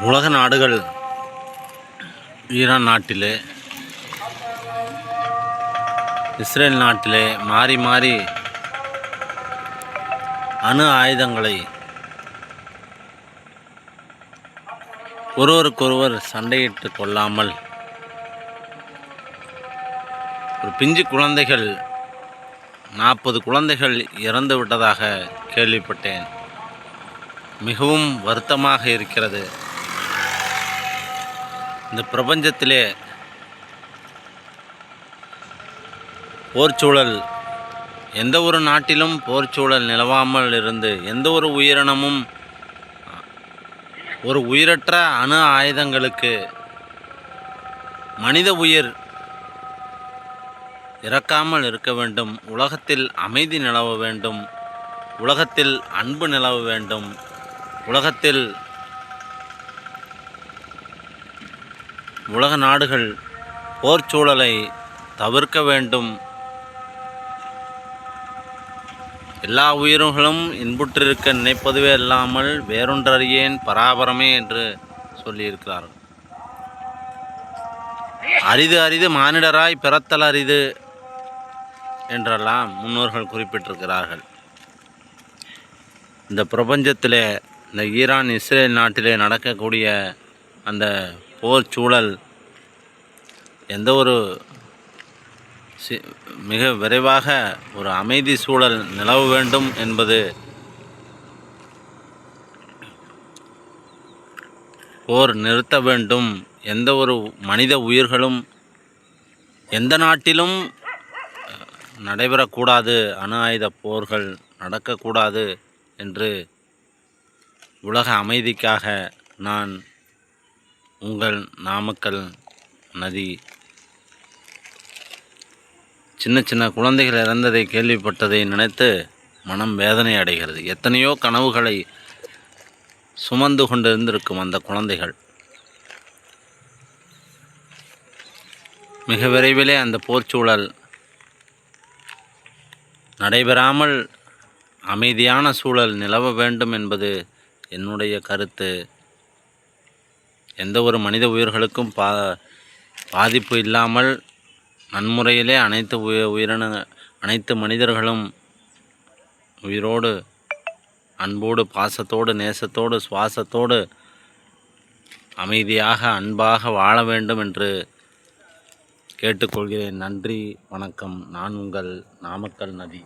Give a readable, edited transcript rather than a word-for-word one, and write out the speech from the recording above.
உலக நாடுகள் ஈரான் நாட்டிலே, இஸ்ரேல் நாட்டிலே மாறி மாறி அணு ஆயுதங்களை ஒருவருக்கொருவர் சண்டையிட்டு கொள்ளாமல் ஒரு பிஞ்சு குழந்தைகள் 40 குழந்தைகள் இறந்து விட்டதாக கேள்விப்பட்டேன். மிகவும் வருத்தமாக இருக்கிறது. இந்த பிரபஞ்சத்திலே போர்ச்சூழல், எந்த ஒரு நாட்டிலும் போர்ச்சூழல் நிலவாமல் இருந்து எந்த ஒரு உயிரினமும் ஒரு உயிரற்ற அணு ஆயுதங்களுக்கு மனித உயிர் இறக்காமல் இருக்க வேண்டும். உலகத்தில் அமைதி நிலவ வேண்டும். உலகத்தில் அன்பு நிலவ வேண்டும். உலகத்தில் உலக நாடுகள் போர்ச்சூழலை தவிர்க்க வேண்டும். எல்லா உயிர்களும் இன்புற்றிருக்க நினைப்பதுவே இல்லாமல் வேறொன்றறியேன் பராபரமே என்று சொல்லியிருக்கிறார்கள். அரிது அரிது மானிடராய் பிறத்தல் அரிது என்றெல்லாம் முன்னோர்கள் குறிப்பிட்டிருக்கிறார்கள். இந்த பிரபஞ்சத்திலே, இந்த ஈரான் இஸ்ரேல் நாட்டிலே நடக்கக்கூடிய அந்த போர் சூழல் எந்த ஒரு மிக விரைவாக ஒரு அமைதி சூழல் நிலவ வேண்டும் என்பது, போர் நிறுத்த வேண்டும். எந்த ஒரு மனித உயிர்களும் எந்த நாட்டிலும் நடைபெறக்கூடாது, அணு ஆயுத போர்கள் நடக்கக்கூடாது என்று உலக அமைதிக்காக நான் உங்கள் நாமக்கல் நதி. சின்ன சின்ன குழந்தைகள் இறந்ததை கேள்விப்பட்டதை நினைத்து மனம் வேதனை அடைகிறது. எத்தனையோ கனவுகளை சுமந்து கொண்டு இருந்திருக்கும் அந்த குழந்தைகள். மிக விரைவிலே அந்த போர்ச்சூழல் நடைபெறாமல் அமைதியான சூழல் நிலவ வேண்டும் என்பது என்னுடைய கருத்து. எந்த ஒரு மனித உயிர்களுக்கும் பாதிப்பு இல்லாமல் நன்முறையிலே அனைத்து மனிதர்களும் உயிரோடு, அன்போடு, பாசத்தோடு, நேசத்தோடு, சுவாசத்தோடு அமைதியாக அன்பாக வாழ வேண்டும் என்று கேட்டுக்கொள்கிறேன். நன்றி, வணக்கம். நான் உங்கள் நாமக்கல் நதி.